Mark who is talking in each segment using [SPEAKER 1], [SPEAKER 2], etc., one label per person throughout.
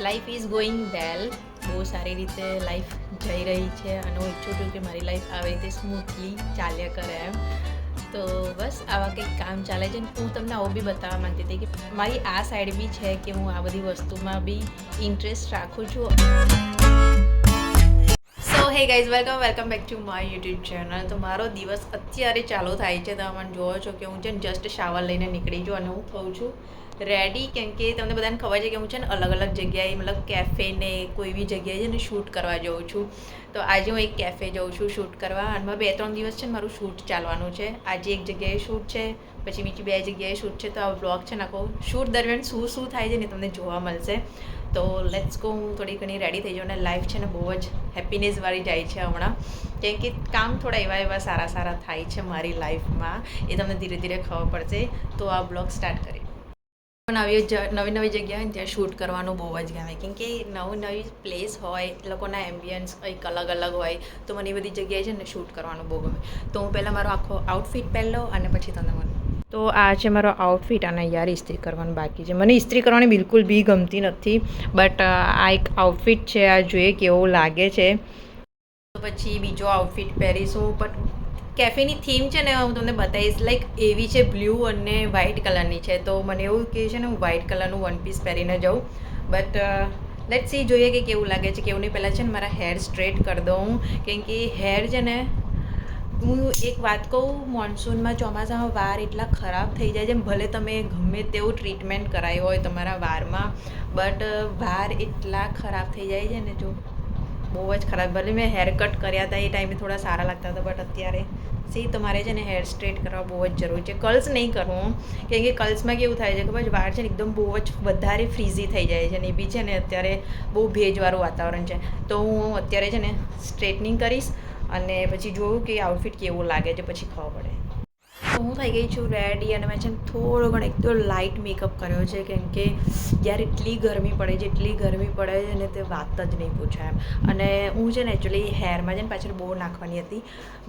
[SPEAKER 1] Life is going વેલ. બહુ સારી રીતે લાઈફ જઈ રહી છે અને હું ઈચ્છું છું કે મારી લાઈફ આવી રીતે સ્મૂથલી ચાલ્યા કરે એમ. તો બસ આવા કંઈક કામ ચાલે છે. હું તમને આવું બી બતાવવા માંગતી હતી કે મારી આ સાઈડ બી છે કે હું આ બધી વસ્તુમાં બી ઇન્ટરેસ્ટ રાખું છું. So hey guys, welcome back to my YouTube channel. તો મારો દિવસ અત્યારે ચાલુ થાય છે. તમે મને જોવો છો કે હું છે ને જસ્ટ શાવર લઈને નીકળી છું અને હું થઉં છું રેડી. કેમ કે તમને બધાને ખબર છે કે હું છે ને અલગ અલગ જગ્યાએ મતલબ કેફે ને કોઈ બી જગ્યાએ છે ને શૂટ કરવા જાઉં છું. તો આજે હું એક કેફે જાઉં છું શૂટ કરવા અને 2-3 દિવસ છે ને મારું શૂટ ચાલવાનું છે. આજે એક જગ્યાએ શૂટ છે, પછી બીજી 2 જગ્યાએ શૂટ છે. તો આ વ્લોગ છે ને આખો શૂટ દરમિયાન શું થાય છે ને તમને જોવા મળશે. તો લેટ્સ ગો. હું થોડી ઘણી રેડી થઈ જાઉં અને લાઈફ છે ને બહુ જ હેપીનેસવાળી જાય છે હમણાં. કેમ કે કામ થોડા એવા સારા થાય છે મારી લાઈફમાં, એ તમને ધીરે ધીરે ખબર પડશે. તો આ બ્લોગ સ્ટાર્ટ કરીએ. નવી જગ્યાએ ને ત્યાં શૂટ કરવાનું બહુ જ ગમે. કેમ કે નવી પ્લેસ હોય, લોકોના એમ્બિયન્સ કંઈક અલગ હોય, તો મને એ બધી જગ્યાએ છે ને શૂટ કરવાનું બહુ ગમે. તો હું પહેલાં મારો આખો આઉટફિટ પહેરી લઉં અને પછી તમને મળું. તો આ છે મારો આઉટફિટ અને યાર ઇસ્ત્રી કરવાનું બાકી છે. મને ઇસ્ત્રી કરવાની બિલકુલ બી ગમતી નથી, બટ આ એક આઉટફિટ છે, આ જોઈએ કેવું લાગે છે. તો પછી બીજો આઉટફિટ પહેરીશું. બટ કેફેની થીમ છે ને હું તમને બતાવીશ, લાઈક એવી છે, બ્લુ અને વ્હાઇટ કલરની છે. તો મને એવું કહે છે ને હું વ્હાઇટ કલરનું વન પીસ પહેરીને જાઉં. બટ લેટ્સ સી, જોઈએ કે કેવું લાગે છે કેવું નહીં. પહેલાં છે ને મારા હેર સ્ટ્રેટ કરી દઉં. કેમ કે હેર છે ને, હું એક વાત કહું, મોન્સૂનમાં ચોમાસામાં વાળ એટલા ખરાબ થઈ જાય છે. ભલે તમે ગમે તેવું ટ્રીટમેન્ટ કરાવી હોય તમારા વાળમાં, બટ વાળ એટલા ખરાબ થઈ જાય છે ને, જો બહુ જ ખરાબ. ભલે મેં હેર કટ કર્યા હતા એ ટાઈમે થોડા સારા લાગતા હતા, બટ અત્યારે તમારે છે ને હેર સ્ટ્રેટ કરવા બહુ જ જરૂરી છે. કર્લ્સ નહીં કરવું, કેમ કે કર્લ્સમાં કેવું થાય છે ખબર છે, વાળ છે ને એકદમ બહુ જ વધારે ફ્રીઝી થઈ જાય છે. ને એ બી છે ને અત્યારે બહુ ભેજવાળું વાતાવરણ છે. તો હું અત્યારે છે ને સ્ટ્રેટનિંગ કરીશ અને પછી જોયું કે આઉટફિટ કેવું લાગે છે, પછી ખબર પડે. તો હું થઈ ગઈ છું રેડી અને મેં છે ને થોડો ઘણો એકદમ લાઇટ મેકઅપ કર્યો છે. કેમ કે યાર એટલી ગરમી પડે છે ને તે વાત જ નહીં પૂછાય એમ. અને હું છે ને એકચ્યુઅલી હેરમાં છે ને પાછળ બહુ નાખવાની હતી,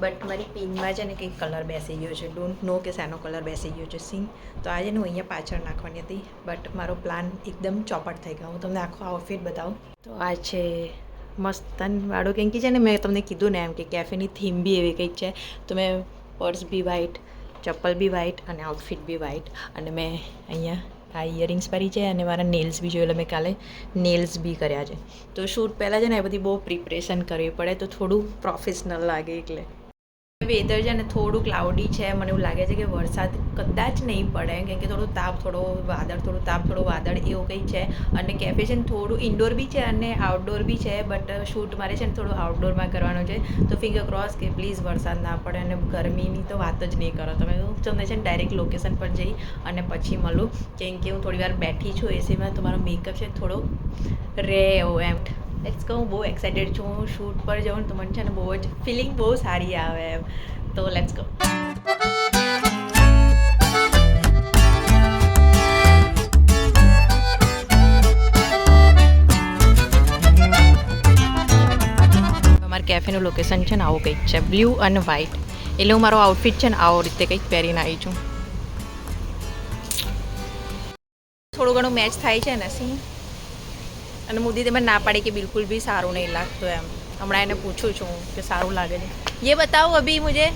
[SPEAKER 1] બટ મારી પિનમાં છે ને કંઈક કલર બેસી ગયો છે. ડોન્ટ નો કે શાનો કલર બેસી ગયો છે સિંગ. તો આજે ને હું અહીંયા પાછળ નાખવાની હતી, બટ મારો પ્લાન એકદમ ચોપટ થઈ ગયો. હું તમને આખો આઉટફિટ બતાવું. તો આ છે મસ્તનવાળું. કેમ કે છે ને મેં તમને કીધું ને એમ કે કેફેની થીમ બી એવી કંઈક છે. તો મેં પર્સ બી વ્હાઇટ, ચપ્પલ બી વ્હાઇટ અને આઉટફિટ બી વ્હાઇટ. અને મેં અહીંયા આ ઇયરિંગ્સ પહેરી છે અને મારા નેલ્સ બી જોયેલા મેં કાલે નેલ્સ બી કર્યા છે. તો શૂટ પહેલાં છે ને એ બધી બહુ પ્રિપરેશન કરવી પડે, તો થોડું પ્રોફેશનલ લાગે. એટલે વેધર છે ને થોડું ક્લાઉડી છે. મને એવું લાગે છે કે વરસાદ કદાચ નહીં પડે, કેમ કે થોડું તાપ, થોડો વાદળ એવું કંઈ છે. અને કેફે છે ને થોડું ઇન્ડોર બી છે અને આઉટડોર બી છે, બટ શૂટ મારે છે ને થોડું આઉટડોરમાં કરવાનું છે. તો ફિંગર ક્રોસ કે પ્લીઝ વરસાદ ના પડે. અને ગરમીની તો વાત જ નહીં કરો તમે. હું તમને છે ને ડાયરેક્ટ લોકેશન પર જઈ અને પછી મળું. કેમ કે હું થોડી વાર બેઠી છું એસીમાં, તો મારો મેકઅપ છે થોડો રે એવો એમ. Let's go. હું બહુ એક્સાઇટેડ છું. હું શૂટ પર જાઉં ને તો મને છે ને બહુ જ ફિલિંગ બહુ સારી આવે એમ. તો લેટ્સ ગો. અમારા કેફેનું લોકેશન છે ને આવું કંઈક છે, બ્લુ અને વ્હાઇટ. એટલે હું મારો આઉટફિટ છે ને આવો રીતે કંઈક પહેરીને આવી છું. થોડું ઘણું મેચ થાય છે ને સી. અને મોદી તમે ના પાડી કે બિલકુલ બી સારું નહીં લાગતું એમ. હમણાં એને પૂછું છું કે સારું લાગે છે. ये बताओ अभी मुझे,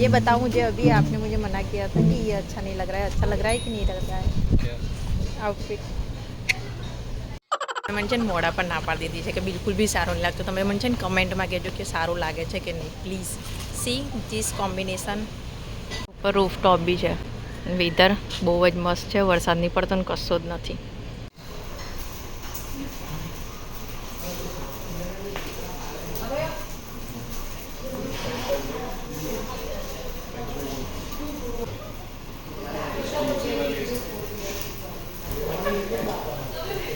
[SPEAKER 1] ये बताओ मुझे, अभी आपने मुझे मना किया था कि ये अच्छा नहीं लग रहा है. अच्छा लग रहा है कि नहीं लग रहा है आउटफिट? મને છે ને મોડા પર ના પાડી દીધી છે કે બિલકુલ બી સારું નહીં લાગતું. તમે મને છે ને કમેન્ટમાં કહેજો કે સારું લાગે છે કે નહીં પ્લીઝ. See this combination. ઉપર રૂફટોપ બી છે. વેધર બહુ જ મસ્ત છે. વરસાદ નહીં પડતો ને કશો જ નથી.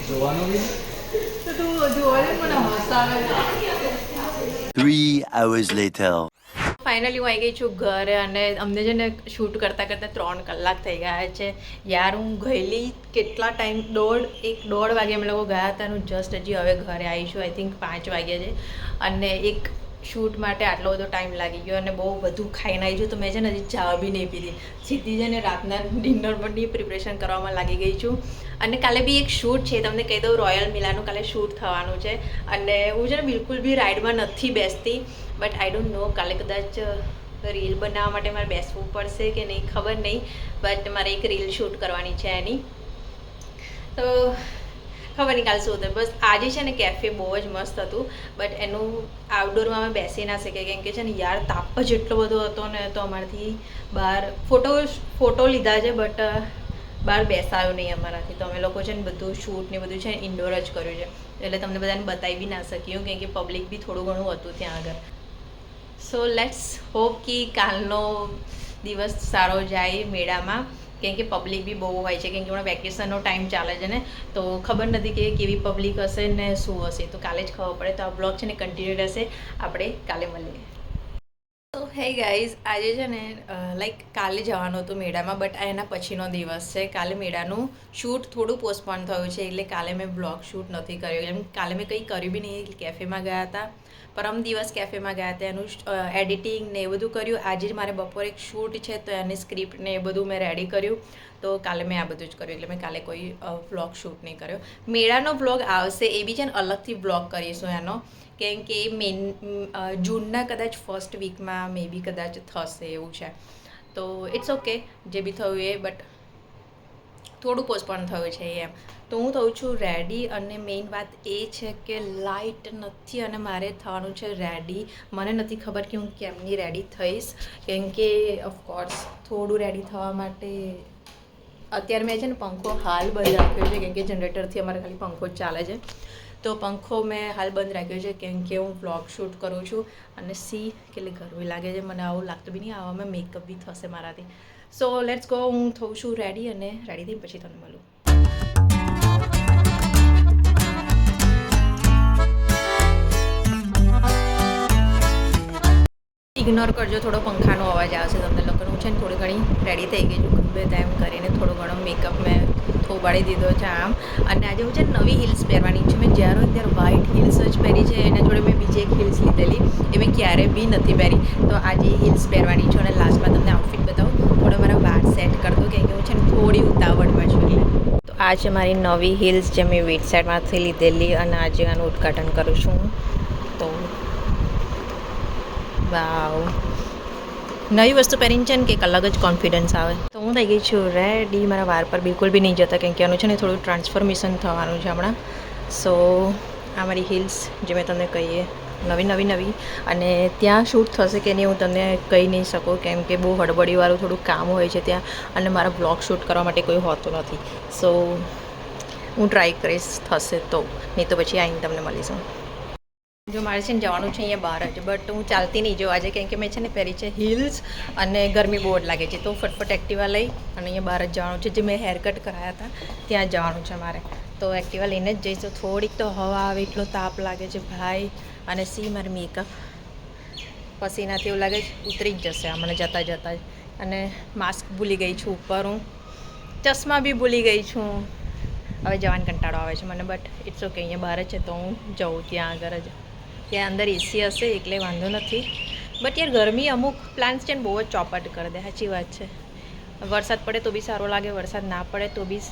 [SPEAKER 2] જોવાનું બી
[SPEAKER 1] તો તું જોવાને મને હસાવે.
[SPEAKER 3] 3 hours later.
[SPEAKER 1] ફાઇનલી હું આવી ગઈ છું ઘરે અને અમને છે ને શૂટ કરતાં 3 કલાક થઈ ગયા છે. યાર હું ગયેલી કેટલા ટાઈમ, 1:30 વાગે અમે લોકો ગયા હતા અને જસ્ટ હજી હવે ઘરે આવી છું. આઈ થિંક 5 વાગ્યા છે. અને એક શૂટ માટે આટલો બધો ટાઈમ લાગી ગયો અને બહુ બધું ખાઈને આવી છું તો મેં છે ને હજી ચા બી નહીં પીધી. સીધી છે ને રાતના ડિનર પરની પ્રિપરેશન કરવામાં લાગી ગઈ છું. અને કાલે બી એક શૂટ છે, તમને કહી દઉં, રોયલ મિલાનું કાલે શૂટ થવાનું છે. અને હું છે ને બિલકુલ બી રાઇડમાં નથી બેસતી, બટ આઈ ડોન્ટ નો કાલે કદાચ રીલ બનાવવા માટે મારે બેસવું પડશે કે નહીં ખબર નહીં, બટ મારે એક રીલ શૂટ કરવાની છે એની. તો ખબર નહીં કાલે શું હતું. બસ આજે છે ને કેફે બહુ જ મસ્ત હતું, બટ એનું આઉટડોરમાં અમે બેસી ના શકીએ કેમ કે છે ને યાર તાપ જ એટલો બધો હતો ને, તો અમારાથી બહાર ફોટો લીધા છે બટ બહાર બેસાયો નહીં અમારાથી. તો અમે લોકો છે ને બધું શૂટ ને બધું છે ને ઇન્ડોર જ કર્યું છે, એટલે તમને બધાને બતાવી બી ના શક્યું કેમ કે પબ્લિક બી થોડું ઘણું હતું ત્યાં આગળ. સો લેટ્સ હોપ કે કાલનો દિવસ સારો જાય મેળામાં, કેમ કે પબ્લિક બી બહુ હોય છે કેમ કે હમણાં વેકેશનનો ટાઈમ ચાલે છે ને, તો ખબર નથી કે કેવી પબ્લિક હશે ને શું હશે. તો કાલે જ ખબર પડે. તો આ બ્લોગ છે ને કન્ટિન્યુ રહેશે, આપણે કાલે મળીએ. તો હે ગાઈઝ, આજે છે ને લાઈક કાલે જવાનું હતું મેળામાં, બટ એના પછીનો દિવસ છે. કાલે મેળાનું શૂટ થોડું પોસ્ટપોન થયું છે, એટલે કાલે મેં બ્લોગ શૂટ નથી કર્યો. એમ કાલે મેં કંઈ કર્યું બી નહીં, કેફેમાં ગયા હતા. પરમ દિવસ કેફેમાં ગયા હતા, એનું એડિટિંગ ને એ બધું કર્યું. આજે જ મારે બપોરે એક શૂટ છે, તો એની સ્ક્રિપ્ટ ને એ બધું મેં રેડી કર્યું. તો કાલે મેં આ બધું જ કર્યું, એટલે મેં કાલે કોઈ વ્લોગ શૂટ નહીં કર્યો. મેળાનો વ્લોગ આવશે, એ બી છે ને અલગથી વ્લોગ કરીશું એનો, કેમ કે જૂનના કદાચ ફર્સ્ટ વીકમાં મે બી કદાચ થશે એવું છે. તો ઇટ્સ ઓકે, જે બી થયું એ, બટ થોડું પોસ્ટપોન થયું છે એમ. તો હું થઉં છું રેડી, અને મેઇન વાત એ છે કે લાઇટ નથી અને મારે થવાનું છે રેડી. મને નથી ખબર કે હું કેમની રેડી થઈશ, કેમ કે ઓફકોર્સ થોડું રેડી થવા માટે અત્યારે મેં છે ને પંખો હાલ બંધ રાખ્યો છે, કેમ કે જનરેટરથી અમારે ખાલી પંખો જ ચાલે છે. તો પંખો મેં હાલ બંધ રાખ્યો છે કેમ કે હું વ્લોગ શૂટ કરું છું. અને કેટલી ગરમી લાગે છે, મને આવું લાગતું બી નહીં, આવામાં મેકઅપ બી થશે મારાથી. સો લેટ્સ ગો, હું થઉં છું રેડી, અને રેડી થઈને પછી તમને મળું. ઇગ્નોર કરજો, થોડો પંખાનો અવાજ આવશે તમને લોકોનું. છે ને થોડી ઘણી રેડી થઈ ગઈ છું, ગમે તેમ કરીને થોડો ઘણો મેકઅપ મેં થોબાડી દીધો છે આમ. અને આજે હું છે ને નવી હિલ્સ પહેરવાની છું. મેં જ્યારે હોય ત્યારે વ્હાઇટ હિલ્સ જ પહેરી છે, એના જોડે મેં બીજી એક હિલ્સ લીધેલી, એ મેં ક્યારેય બી નથી પહેરી. તો આજે હિલ્સ પહેરવાની છું, અને લાસ્ટમાં તમને આઉટફિટ બતાવું. થોડો મારા વાળ સેટ કરી દો, કેમ કે હું છે ને થોડી ઉતાવળમાં છું એટલે. તો આ છે મારી નવી હિલ્સ, જે મેં વેટ સાઇડમાંથી લીધેલી, અને આજે આનું ઉદ્ઘાટન કરું છું. તો વાવ, નવી વસ્તુ પહેરીને છે ને કંઈક અલગ જ કોન્ફિડન્સ આવે. તો હું થઈ ગઈ છું રેડી. મારા વાર પર બિલકુલ બી નહીં જતા, કેમ કે આનું છે ને થોડું ટ્રાન્સફોર્મેશન થવાનું છે હમણાં. સો આ મારી હિલ્સ, જે મેં તમને કહીએ નવી, અને ત્યાં શૂટ થશે કે નહીં હું તમને કહી નહીં શકું, કેમ કે બહુ હડબડીવાળું થોડું કામ હોય છે ત્યાં, અને મારા બ્લોગ શૂટ કરવા માટે કોઈ હોતું નથી. સો હું ટ્રાય કરીશ, થશે તો, નહીં તો પછી આવીને તમને મળીશું. જો મારે છે ને જવાનું છે અહીંયા બહાર જ, બટ હું ચાલતી નહીં જાઉં આજે, કેમ કે મેં છે ને પહેરી છે હિલ્સ, અને ગરમી બહુ જ લાગે છે. તો ફટફટ એક્ટિવા લઈ અને અહીંયા બહાર જ જવાનું છે. જે મેં હેર કટ કરાયા હતા ત્યાં જવાનું છે મારે, તો એક્ટિવા લઈને જ જઈશ. તો થોડીક તો હવા આવે, એટલો તાપ લાગે છે ભાઈ. અને મારે મેકઅપ પસીનાથી એવું લાગે છે ઉતરી જ જશે મને જતાં જ. અને માસ્ક ભૂલી ગઈ છું ઉપર, હું ચશ્મા બી ભૂલી ગઈ છું. હવે જવાનો કંટાળો આવે છે મને, બટ ઇટ્સ ઓકે, અહીંયા બહાર જ છે તો હું જાઉં ત્યાં આગળ જ. ત્યાં અંદર એસી હશે એટલે વાંધો નથી, બટ યાર ગરમી અમુક પ્લાન્ટ્સ છે ને બહુ જ ચોપટ કરી દે. સાચી વાત છે. વરસાદ પડે તો બી સારો લાગે, વરસાદ ના પડે તો બી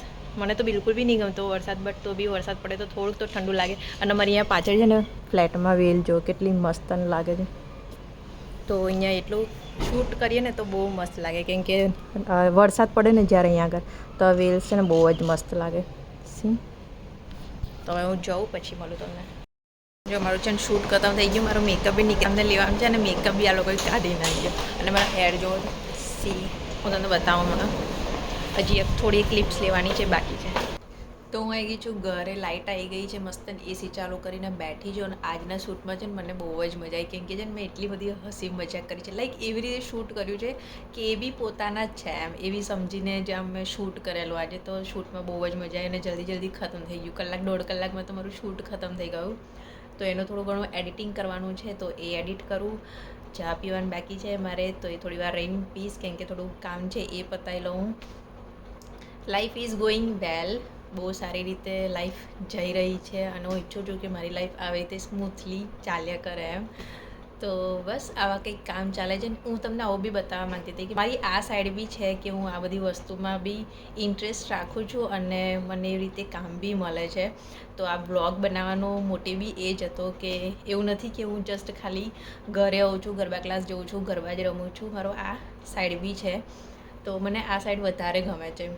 [SPEAKER 1] મને તો બિલકુલ બી નહીં ગમતો વરસાદ, બટ તો બી વરસાદ પડે તો થોડુંક તો ઠંડુ લાગે. અને અમારી અહીંયા પાછળ છે ને ફ્લેટમાં વેલ જો કેટલી મસ્ત લાગે છે. તો અહીંયા એટલું શૂટ કરીએ ને તો બહુ મસ્ત લાગે, કેમ કે વરસાદ પડે ને જ્યારે અહીંયા આગળ, તો વેલ છે ને બહુ જ મસ્ત લાગે. તો હવે હું જાઉં, પછી મળું તમને. જો મારું છે ને શૂટ ખતમ થઈ ગયું, મારું મેકઅપ બી નીકળીને લેવાનું છે, અને મેકઅપ બી આ લોકોએ કાઢી નાખ્યો. અને મારા હેર જો હું તમને બતાવું, મને હજી થોડી ક્લિપ્સ લેવાની છે બાકી છે. તો હું આવી ગઈ છું ઘરે, લાઇટ આવી ગઈ છે મસ્ત, એસી ચાલુ કરીને બેઠી છું. અને આજના શૂટમાં છે ને મને બહુ જ મજા આવી, કેમ કે છે ને મેં એટલી બધી હસી મજાક કરી છે, લાઈક એવી રીતે શૂટ કર્યું છે કે એ બી પોતાના જ છે એમ, એવી સમજીને જ આમ મેં શૂટ કરેલું આજે. તો શૂટમાં બહુ જ મજા આવી, અને જલ્દી ખતમ થઈ ગયું. કલાક દોઢ કલાકમાં તો મારું શૂટ ખતમ થઈ ગયું. તો એનું થોડું ઘણું એડિટિંગ કરવાનું છે, તો એ એડિટ કરું. ચા પીવાનું બાકી છે મારે, તો એ થોડી વાર રહીને પીસ, કેમ કે થોડું કામ છે એ પતાવી લઉં. લાઈફ ઇઝ ગોઈંગ વેલ, બહુ સારી રીતે લાઈફ જઈ રહી છે, અને હું ઈચ્છું છું કે મારી લાઈફ આવી રીતે સ્મૂથલી ચાલ્યા કરે એમ. તો બસ આવા કંઈક કામ ચાલે છે. હું તમને આવું બી બતાવવા માંગતી હતી કે મારી આ સાઈડ બી છે કે હું આ બધી વસ્તુમાં બી ઇન્ટરેસ્ટ રાખું છું અને મને એવી રીતે કામ બી મળે છે. તો આ બ્લોગ બનાવવાનો મોટિવ બી એ જ હતો કે એવું નથી કે હું જસ્ટ ખાલી ઘરે આવું છું, ગરબા ક્લાસ જઉં છું, ગરબા જ રમું છું. મારો આ સાઈડ બી છે. તો મને આ સાઈડ વધારે ગમે છે.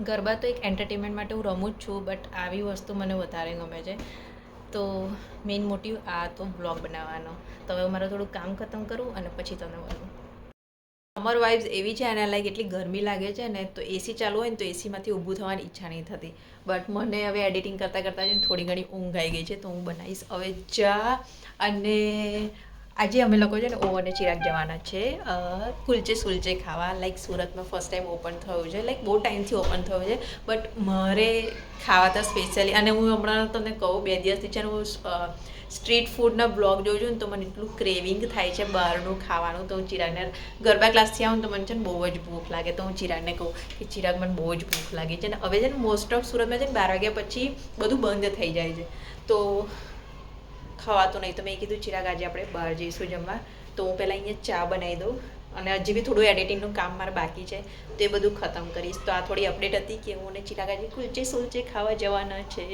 [SPEAKER 1] ગરબા તો એક એન્ટરટેનમેન્ટ માટે હું રમું જ છું, બટ આવી વસ્તુ મને વધારે ગમે છે. તો મેઇન મોટિવ આ તો બ્લોગ બનાવવાનો. તો હવે મારે થોડું કામ ખતમ કરું અને પછી તમને મળું. સમર વાઇબ્સ એવી છે અને લાઈક એટલી ગરમી લાગે છે ને, તો એસી ચાલુ હોય ને તો એસીમાંથી ઊભું થવાની ઈચ્છા નહીં થતી. બટ મને હવે એડિટિંગ કરતાં કરતાં છે ને થોડી ઘણી ઊંઘ આવી ગઈ છે, તો હું બનાવીશ હવે ચા. અને આજે અમે લોકો છે ને ઓવ અને ચિરાગ જવાના છે કુલચે સુલચે ખાવા. લાઈક સુરતમાં ફર્સ્ટ ટાઈમ ઓપન થયું છે, લાઈક બહુ ટાઈમથી ઓપન થયું છે, બટ મારે ખાવા તો સ્પેશિયલી. અને હું હમણાં તમને કહું 2 દિવસથી છે ને હું સ્ટ્રીટ ફૂડના બ્લોગ જોઉં છું ને, તો મને એટલું ક્રેવિંગ થાય છે બહારનું ખાવાનું. તો હું ચિરાગને ગરબા ક્લાસથી આવું તો મને છે ને બહુ જ ભૂખ લાગે. તો હું ચિરાગને કહું કે ચિરાગ મને બહુ જ ભૂખ લાગી છે. ને હવે છે ને મોસ્ટ ઓફ સુરતમાં છે ને 12 વાગ્યા પછી બધું બંધ થઈ જાય છે, તો ખવાતું નહીં. તો મેં કીધું ચિરાગ આજે આપણે બહાર જઈશું જમવા. તો હું પહેલાં અહીંયા ચા બનાવી દઉં અને હજી બી થોડું એડિટિંગનું કામ મારે બાકી છે, તો એ બધું ખતમ કરીશ. તો આ થોડી અપડેટ હતી કે હું અને ચિરાગ આજે કુલચે સુલચે ખાવા જવાના છે.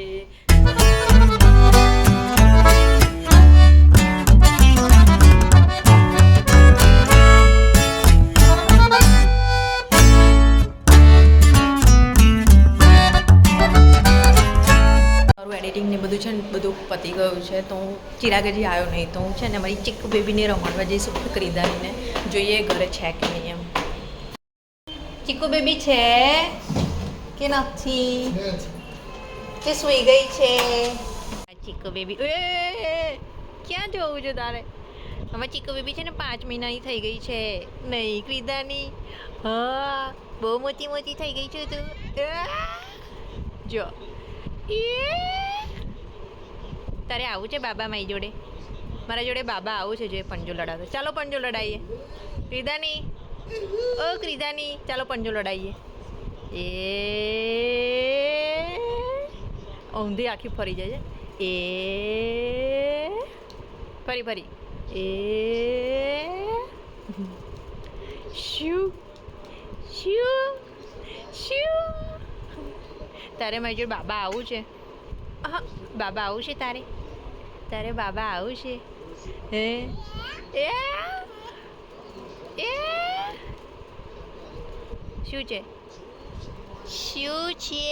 [SPEAKER 1] એડિટિંગ ને બધું છે ને બધું પતી ગયું છે. તો હું ચિરાગ હજી આવ્યો નહીં, તો હું છે ને મારી ચીકુ બેબીને રમાડવા જઈશું ખરીદારીને. જોઈએ ઘરે છે કે નહીં એમ. ચીકુ બેબી છે કે નથી કે સૂઈ ગઈ છે? ચીકુ બેબી ક્યાં જવું છે તારે? હવે ચીકુ બેબી છે ને 5 મહિનાની થઈ ગઈ છે નહીં ક્રીદાની? હા, બહુ મોટી મોટી થઈ ગઈ છે તું. જો તારે આવું છે બાબા મારી જોડે? મારા જોડે બાબા આવું છે, જોઈએ પંજો લડાવે. ચાલો પંજો લડાવીએ ક્રીદાની. ઓ ક્રીદાની, ચાલો પંજો લડાવીએ. એ ઊંધી આખી ફરી જાય છે. એ ફરી ફરી. એ શું શું શું? તારે મારી જોડે બાબા આવું છે? હા, બાબા આવું છે તારે? તારે બાબા આવું છે? હે એ એ શું છે? શું છે?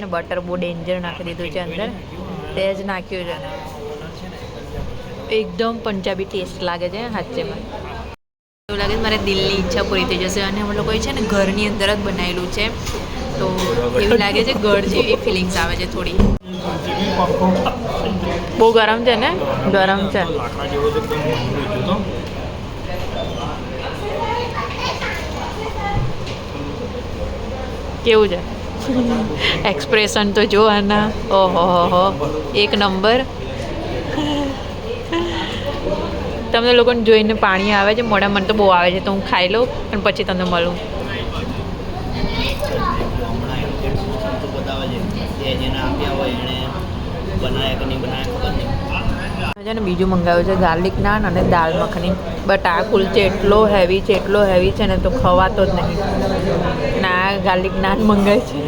[SPEAKER 1] ને બટર બહુ ડેન્જર નાખી દીધું છે અંદર. તે જ નાખ્યું છે. એકદમ પંજાબી ટેસ્ટ લાગે છે હાચેમાં. એવું લાગે છે મારે દિલની ઈચ્છા પૂરી થઈ જશે. અને અમે લોકોએ છે ને ઘરની અંદર જ બનાવેલું છે, તો એવું લાગે છે ઘર જેવી ફિલિંગ્સ આવે છે થોડી. બહુ ગરમ છે ને? ગરમ છે. કેવું છે એક્સપ્રેશન તો જો આના? ઓહો હો, એક નંબર. તમને લોકોને જોઈને પાણી આવે છે મોઢા. મને તો બહુ આવે છે, તો હું ખાઈ લઉં અને પછી તમને મળું. છે ને બીજું મંગાવ્યું છે ગાર્લિક નાન અને દાલ મખની. બટ આ કુલચે એટલો હેવી છે, એટલો હેવી છે ને તો ખવાતો જ નહીં. ના ગાર્લિક નાન મંગાવી છે.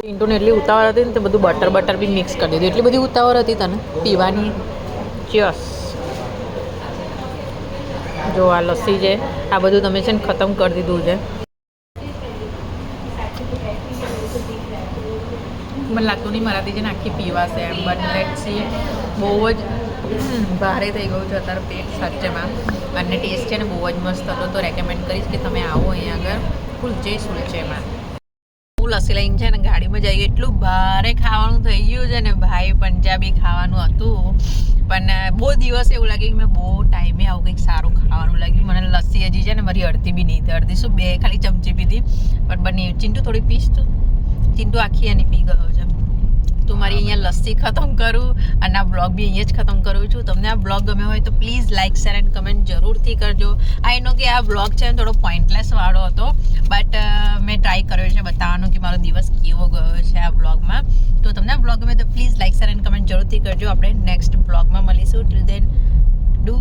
[SPEAKER 1] પિન્ટુને એટલી ઉતાવળ હતી ને તો બધું બટર બી મિક્સ કરી દીધું. એટલી બધી ઉતાવળ હતી તને પીવાની. ચસ જો આ લસ્સી છે, આ બધું તમે છે ને ખતમ કરી દીધું છે. મને લાગતું નહીં મારાથી છે ને આખી પીવાશે એમ, બટ લેટ્સ સી. બહુ જ ભારે થઈ ગયું છે અત્યારે પેટ સાચેમાં. અને ટેસ્ટ છે ને બહુ જ મસ્ત હતો. તો રેકમેન્ડ કરીશ કે તમે આવો અહીંયા આગળ કુલચે સુલચેમાં. હું લસ્સી લઈને છે ને ગાડીમાં જઈ ગઈ. એટલું ભારે ખાવાનું થઈ ગયું છે ને ભાઈ, પંજાબી ખાવાનું હતું. પણ બહુ દિવસ એવું લાગ્યું કે મેં બહુ ટાઈમે આવું કંઈક સારું ખાવાનું લાગ્યું. મને લસ્સી હજી છે ને મારી અડધી બી નહીં, અડધી શું 2 ખાલી ચમચી પીધી. પણ બની ચિંટુ થોડી પીશ તું. ચિંટુ આખી એની પી ગયો છે. તો મારી અહીંયા લસ્સી ખતમ કરું અને આ બ્લોગ બી અહીંયા જ ખતમ કરું છું. તમને આ બ્લોગ ગમ્યો હોય તો please like share and comment જરૂરથી કરજો. આઈ નો કે આ બ્લોગ છે ને થોડો પોઈન્ટલેસ વાળો હતો, બટ મેં ટ્રાય કર્યો છે બતાવવાનો કે મારો દિવસ કેવો ગયો છે આ બ્લોગમાં. તો તમને આ બ્લોગ ગમે તો please like share and comment જરૂરથી કરજો. આપણે નેક્સ્ટ બ્લોગમાં મળીશું. Till then do